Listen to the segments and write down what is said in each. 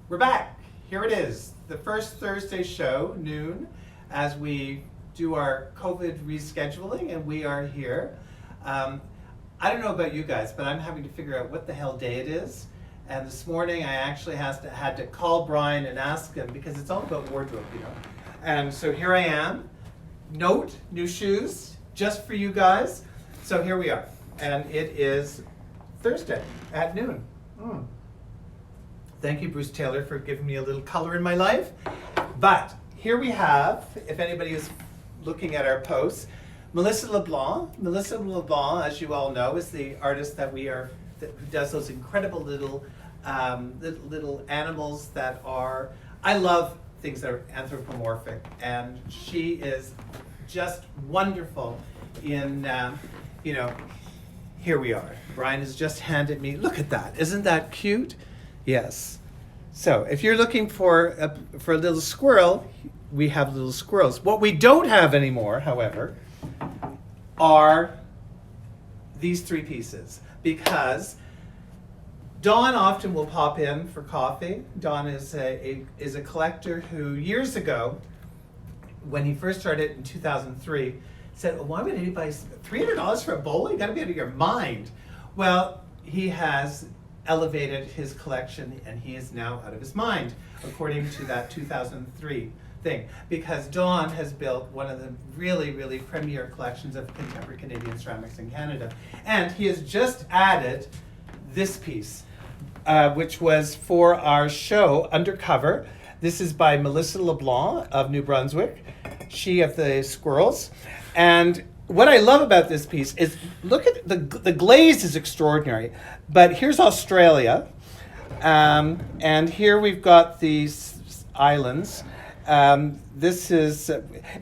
We're back. Here it is, the first Thursday show, noon, as we do our COVID rescheduling, and we are here. I don't know about you guys, but I'm having to figure out what the hell day it is. And this morning I actually had to call Brian and ask him, because it's all about wardrobe, you know. And so here I am. Note, new shoes, just for you guys. So here we are. And it is Thursday at noon. Thank you, Bruce Taylor, for giving me a little color in my life. But here we have, if anybody is looking at our posts, Melissa LeBlanc. Melissa LeBlanc, as you all know, is the artist who does those incredible little animals that are, I love things that are anthropomorphic, and she is just wonderful in, here we are. Brian has just handed me, look at that, isn't that cute? Yes. So if you're looking for a little squirrel, we have little squirrels. What we don't have anymore, however, are these three pieces, because Dawn often will pop in for coffee. Dawn is a collector who years ago, when he first started in 2003, said, why would anybody $300 for a bowl? You gotta be out of your mind. Well, he has elevated his collection, and he is now out of his mind, according to that 2003 thing, because Dawn has built one of the really, really premier collections of contemporary Canadian ceramics in Canada. And he has just added this piece, which was for our show, Undercover. This is by Melissa LeBlanc of New Brunswick, she of the squirrels. And what I love about this piece is, look at the glaze is extraordinary. But here's Australia, and here we've got these islands. This is,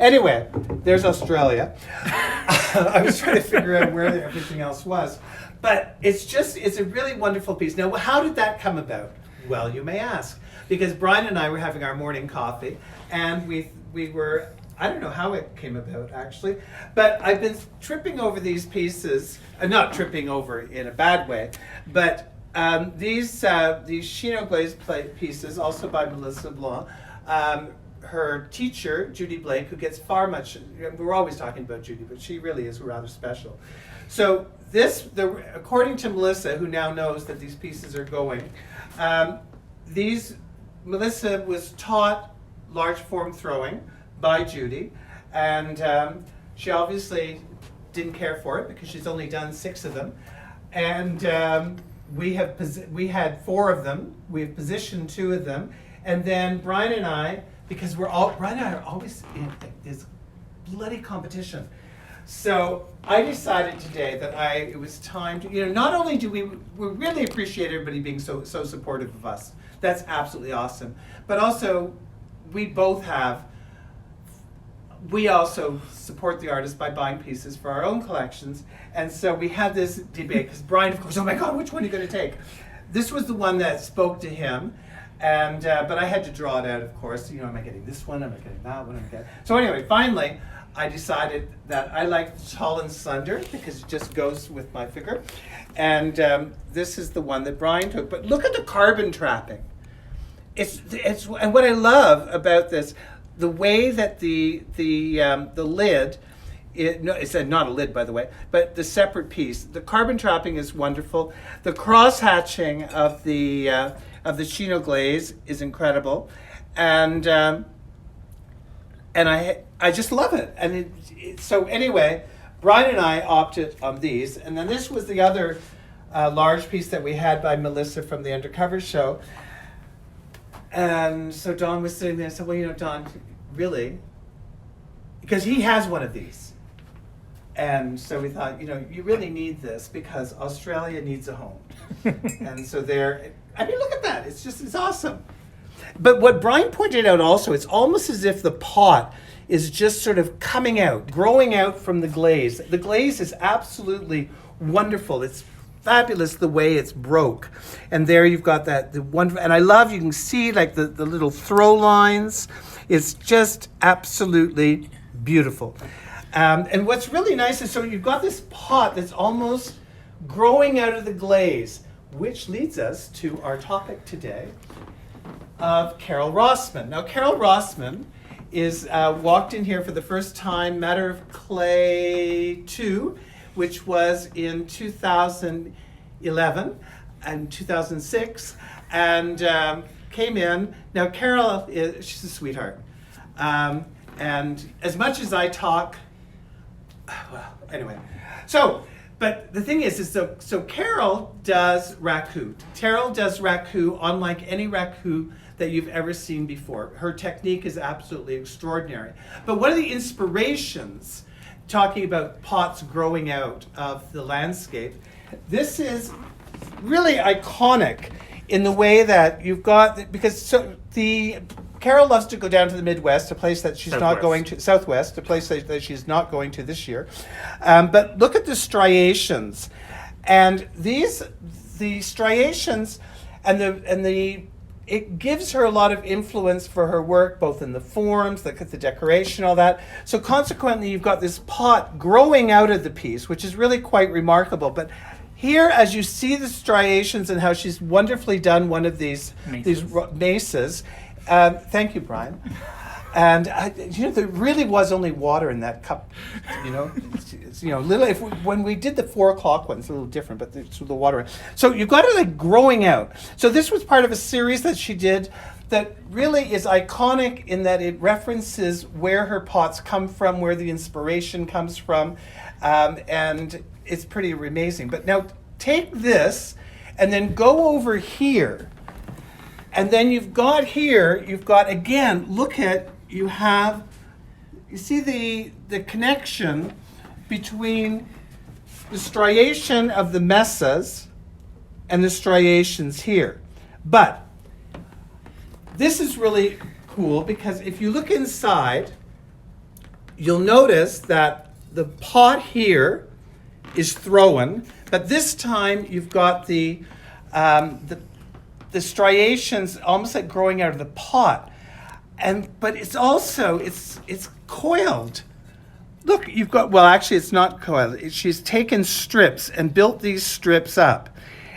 anyway, there's Australia. I was trying to figure out where everything else was. But it's a really wonderful piece. Now, how did that come about? Well, you may ask. Because Brian and I were having our morning coffee, and we were, I don't know how it came about, actually, but I've been tripping over these pieces, not tripping over in a bad way, but these chino glaze pieces, also by Melissa Blanc, her teacher, Judy Blake, who gets we're always talking about Judy, but she really is rather special. So according to Melissa, who now knows that these pieces are going, Melissa was taught large form throwing by Judy, and she obviously didn't care for it because she's only done 6 of them. And we had 4 of them. We've positioned 2 of them, and then Brian and I, because Brian and I are always in this bloody competition. So I decided today that it was time to, not only do we really appreciate everybody being so supportive of us. That's absolutely awesome. But also, we also support the artist by buying pieces for our own collections. And so we had this debate, because Brian, of course, oh my God, which one are you going to take? This was the one that spoke to him. And but I had to draw it out, of course. Am I getting this one? Am I getting that one? So anyway, finally, I decided that I like tall and slender because it just goes with my figure. And this is the one that Brian took. But look at the carbon trapping. It's and what I love about this, the way that the lid, it's not a lid, by the way, but the separate piece. The carbon trapping is wonderful. The cross hatching of the chino glaze is incredible, and I just love it. And so anyway, Brian and I opted on these, and then this was the other large piece that we had by Melissa from the Undercover show. And so Don was sitting there and said, well, Don, really? Because he has one of these. And so we thought, you really need this because Australia needs a home. And so look at that. It's awesome. But what Brian pointed out also, it's almost as if the pot is just sort of coming out, growing out from the glaze. The glaze is absolutely wonderful. It's fabulous the way it's broke. And there you've got the wonderful, and I love, you can see like the little throw lines. It's just absolutely beautiful. And what's really nice is, so you've got this pot that's almost growing out of the glaze, which leads us to our topic today, of Carol Rossman. Now, Carol Rossman is walked in here for the first time, Matter of Clay 2, which was in 2011 and 2006, and came in. Now, Carol, she's a sweetheart. And as much as I talk, well, anyway. But the thing is so Carol does raku. Carol does raku unlike any raku that you've ever seen before. Her technique is absolutely extraordinary. But one of the inspirations, talking about pots growing out of the landscape, this is really iconic in the way that you've got, because Carol loves to go down to the Midwest, a place that she's not going to, Southwest, a place that she's not going to this year. But look at the striations. And the striations it gives her a lot of influence for her work, both in the forms, the decoration, all that. So consequently, you've got this pot growing out of the piece, which is really quite remarkable. But here, as you see the striations and how she's wonderfully done one of these maces. Thank you, Brian. And there really was only water in that cup. When we did the 4 o'clock one, it's a little different, but there's the water. So you've got it like growing out. So this was part of a series that she did that really is iconic in that it references where her pots come from, where the inspiration comes from, and it's pretty amazing. But now take this and then go over here. And then you've got again, you see the connection between the striation of the mesas and the striations here. But this is really cool because if you look inside, you'll notice that the pot here is thrown, but this time you've got the striations almost like growing out of the pot. But it's also, it's coiled. Look, you've got, well, actually it's not coiled. She's taken strips and built these strips up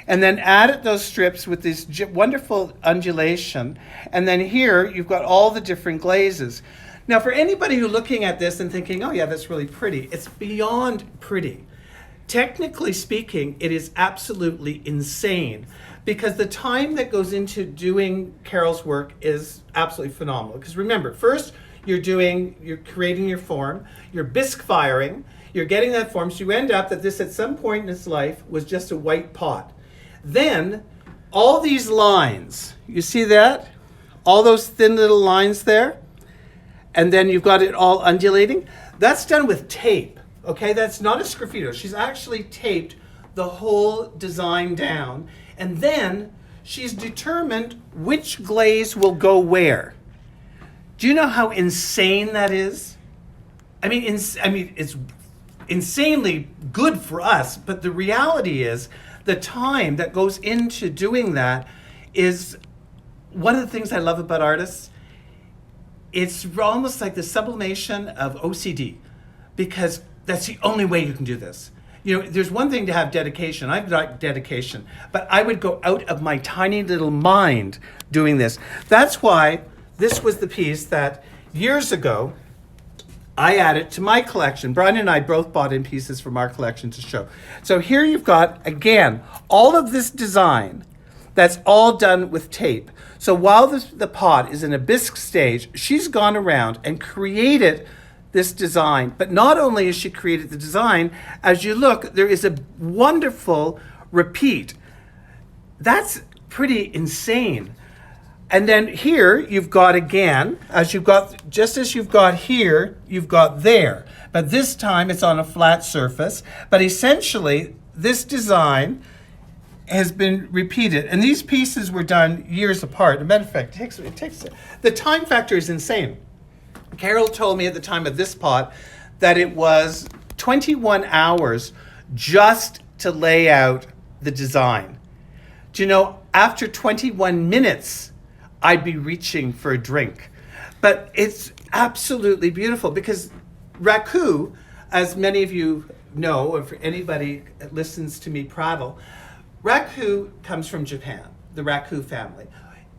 and then added those strips with this wonderful undulation. And then here you've got all the different glazes. Now for anybody who's looking at this and thinking, oh yeah, that's really pretty, it's beyond pretty. Technically speaking, it is absolutely insane because the time that goes into doing Carol's work is absolutely phenomenal. Because remember, first you're creating your form, you're bisque firing, you're getting that form, so you end up that this at some point in its life was just a white pot. Then all these lines, you see that? All those thin little lines there? And then you've got it all undulating. That's done with tape. Okay, that's not a sgraffito. She's actually taped the whole design down, and then she's determined which glaze will go where. Do you know how insane that is? I mean, it's insanely good for us, but the reality is the time that goes into doing that is one of the things I love about artists. It's almost like the sublimation of OCD, because that's the only way you can do this. There's one thing to have dedication. I've got dedication, but I would go out of my tiny little mind doing this. That's why this was the piece that years ago I added to my collection. Brian and I both bought in pieces from our collection to show. So here you've got, again, all of this design that's all done with tape. So while the pot is in a bisque stage, she's gone around and created this design. But not only has she created the design, as you look, there is a wonderful repeat. That's pretty insane. And then here you've got again, just as you've got here, you've got there. But this time it's on a flat surface. But essentially, this design has been repeated. And these pieces were done years apart. As a matter of fact, it takes the time factor is insane. Carol told me at the time of this pot that it was 21 hours just to lay out the design. Do you know, after 21 minutes, I'd be reaching for a drink. But it's absolutely beautiful because raku, as many of you know, or for anybody that listens to me prattle, raku comes from Japan, the raku family.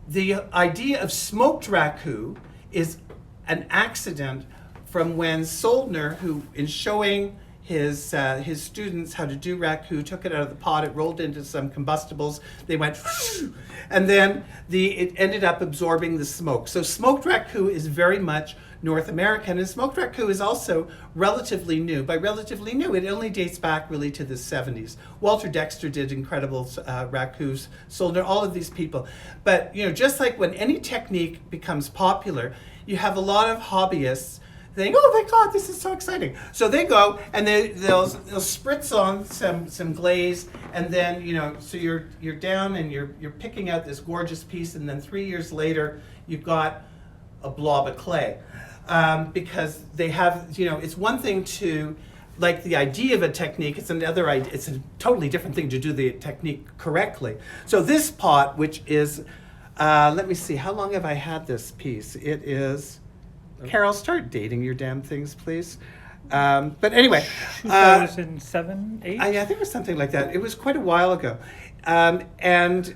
the idea of smoked raku is an accident from when Soldner, who in showing his students how to do raku, took it out of the pot, it rolled into some combustibles, they went, and then it ended up absorbing the smoke. So smoked raku is very much North American, and smoked raku is also relatively new. By relatively new, it only dates back really to the 70s. Walter Dexter did incredible rakus, Soldner, all of these people. But just like when any technique becomes popular, you have a lot of hobbyists think, oh my God, this is so exciting. So they go and they'll spritz on some glaze, and then so you're down and you're picking out this gorgeous piece, and then 3 years later you've got a blob of clay, because they have it's one thing to like the idea of a technique, it's another idea. It's a totally different thing to do the technique correctly. So this pot, which is let me see, how long have I had this piece? It is. Carol, start dating your damn things, please. But anyway. 2007, 8? I think it was something like that. It was quite a while ago. And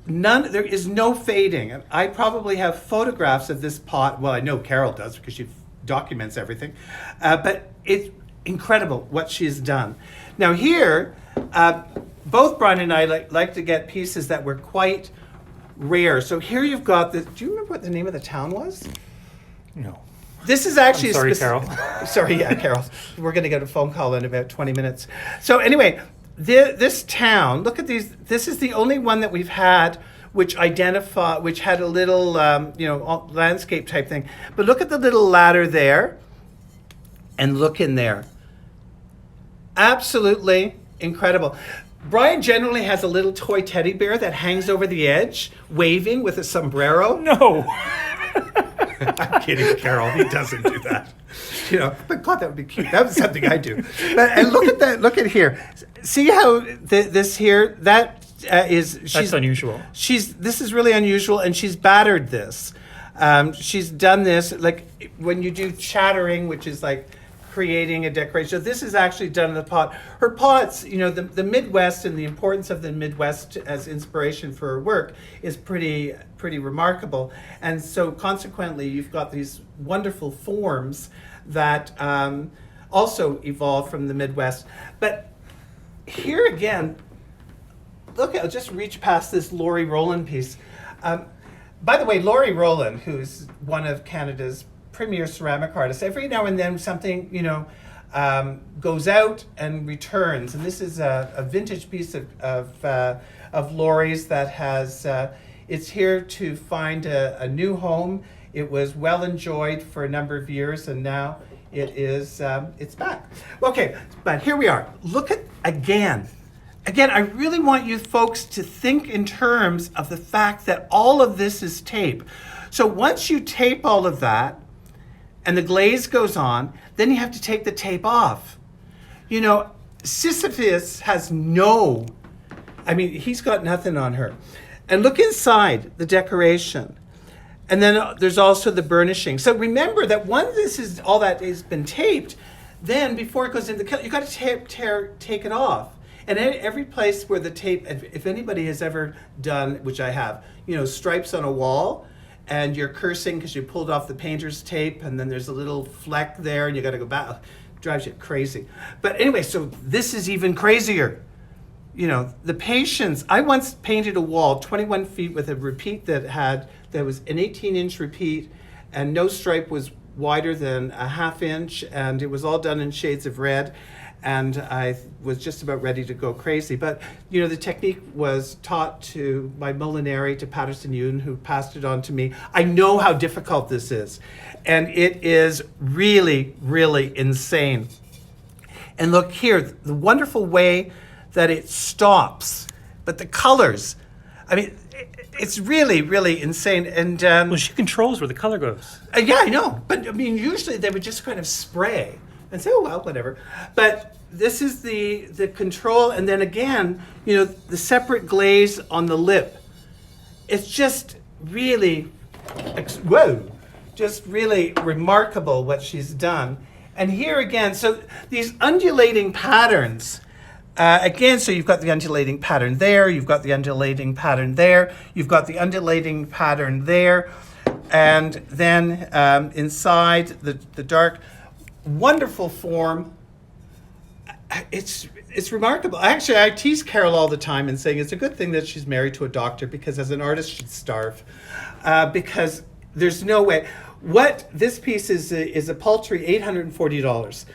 there is no fading. And I probably have photographs of this pot. Well, I know Carol does because she documents everything. But it's incredible what she's done. Now here, both Brian and I like to get pieces that were quite rare. So here you've got this. Do you remember what the name of the town was? No. This is actually sorry, Carol. Sorry, yeah, Carol. We're going to get a phone call in about 20 minutes. So anyway, this town, look at these. This is the only one that we've had which had a little, landscape type thing. But look at the little ladder there, and look in there. Absolutely incredible. Brian generally has a little toy teddy bear that hangs over the edge, waving with a sombrero. No. I'm kidding, Carol. He doesn't do that. But God, that would be cute. That was something I do. And look at that. Look at here. See how this here? That's unusual. This is really unusual, and she's battered this. She's done this like when you do chattering, which is like creating a decoration. So this is actually done in the pot. Her pots, the Midwest and the importance of the Midwest as inspiration for her work is pretty remarkable. And so consequently, you've got these wonderful forms that also evolved from the Midwest. But here again, look, I'll just reach past this Laurie Rowland piece. By the way, Laurie Rowland, who's one of Canada's premier ceramic artists, every now and then something goes out and returns, and this is a vintage piece of Laurie's that has it's here to find a new home. It was well enjoyed for a number of years, and now it's back. Okay, but here we are. Look at again, I really want you folks to think in terms of the fact that all of this is tape. So once you tape all of that, and the glaze goes on, then you have to take the tape off. Sisyphus has he's got nothing on her. And look inside the decoration. And then there's also the burnishing. So remember that once all that has been taped, then before it goes into the, you got to take it off. And every place where the tape, if anybody has ever done, which I have, stripes on a wall, and you're cursing because you pulled off the painter's tape, and then there's a little fleck there, and you got to go back. Drives you crazy. But anyway, so this is even crazier. The patience. I once painted a wall 21 feet with a repeat that was an 18-inch repeat, and no stripe was wider than a half inch, and it was all done in shades of red. And I was just about ready to go crazy. But, the technique was taught to my Molinari, to Patterson Yoon, who passed it on to me. I know how difficult this is. And it is really, really insane. And look here, the wonderful way that it stops. But the colors, it's really, really insane. And well, she controls where the color goes. Yeah, I know. But, usually they would just kind of spray and say, oh, well, whatever. But this is the control, and then again, the separate glaze on the lip. It's just really, just really remarkable what she's done. And here again, so these undulating patterns, Again, so you've got the undulating pattern there, you've got the undulating pattern there, you've got the undulating pattern there, and then inside the dark, wonderful form. It's remarkable. Actually, I tease Carol all the time and saying it's a good thing that she's married to a doctor, because as an artist she'd starve, because there's no way. What this piece is a paltry $840,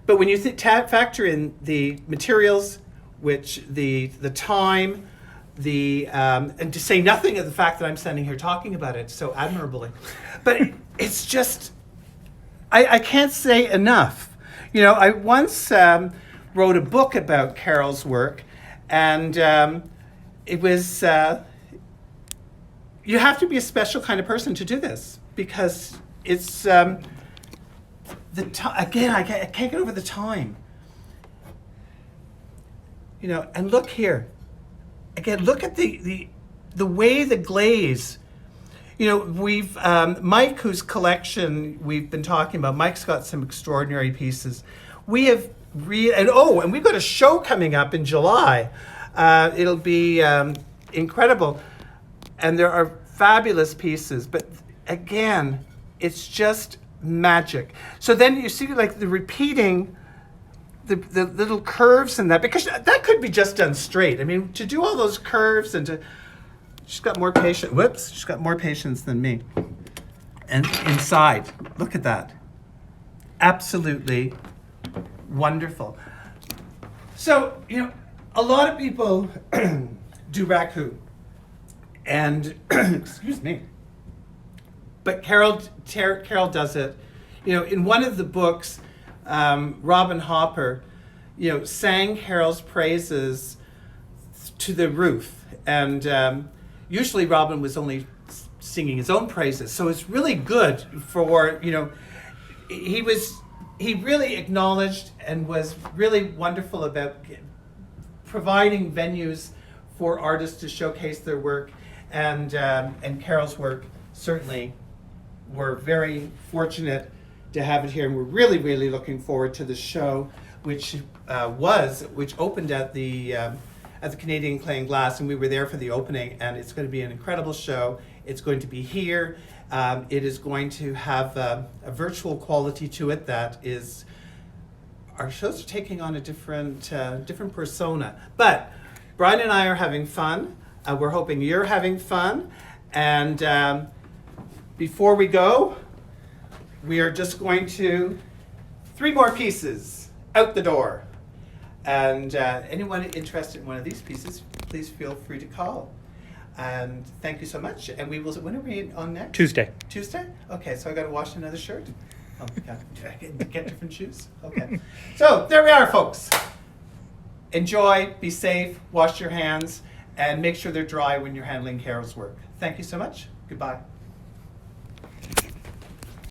but when you factor in the materials, which the time, and to say nothing of the fact that I'm standing here talking about it so admirably, but it's just I can't say enough. You know, I once wrote a book about Carol's work, and it was you have to be a special kind of person to do this, because it's again, I can't get over the time. You know, and look here. Again, look at the way the glaze. You know, we've Mike, whose collection we've been talking about. Mike's got some extraordinary pieces. We have and we've got a show coming up in July. It'll be incredible, and there are fabulous pieces. But again, it's just magic. So then you see, like, the repeating, the little curves and that, because that could be just done straight. I mean, to do all those curves and to, she's got more patience. Whoops, she's got more patience than me. And inside, look at that. Absolutely wonderful. So, you know, a lot of people do raku, and excuse me, but Carol does it. You know, in one of the books, Robin Hopper, you know, sang Carol's praises to the roof, and usually Robin was only singing his own praises, so it's really good for, you know, he really acknowledged and was really wonderful about providing venues for artists to showcase their work, and Carol's work certainly. We're very fortunate to have it here, and we're really, really looking forward to the show, which opened at the Canadian Clay and Glass, and we were there for the opening, and it's going to be an incredible show. It's going to be here. It is going to have a virtual quality to it that is, our shows are taking on a different persona. But Brian and I are having fun. We're hoping you're having fun. And before we go, we are just going to 3 more pieces out the door. And anyone interested in one of these pieces, please feel free to call. And thank you so much. And we will, when are we on next? Tuesday. Tuesday? Okay, so I got to wash another shirt? Oh, God. Do I get different shoes? Okay. So there we are, folks. Enjoy, be safe, wash your hands, and make sure they're dry when you're handling Carol's work. Thank you so much. Goodbye.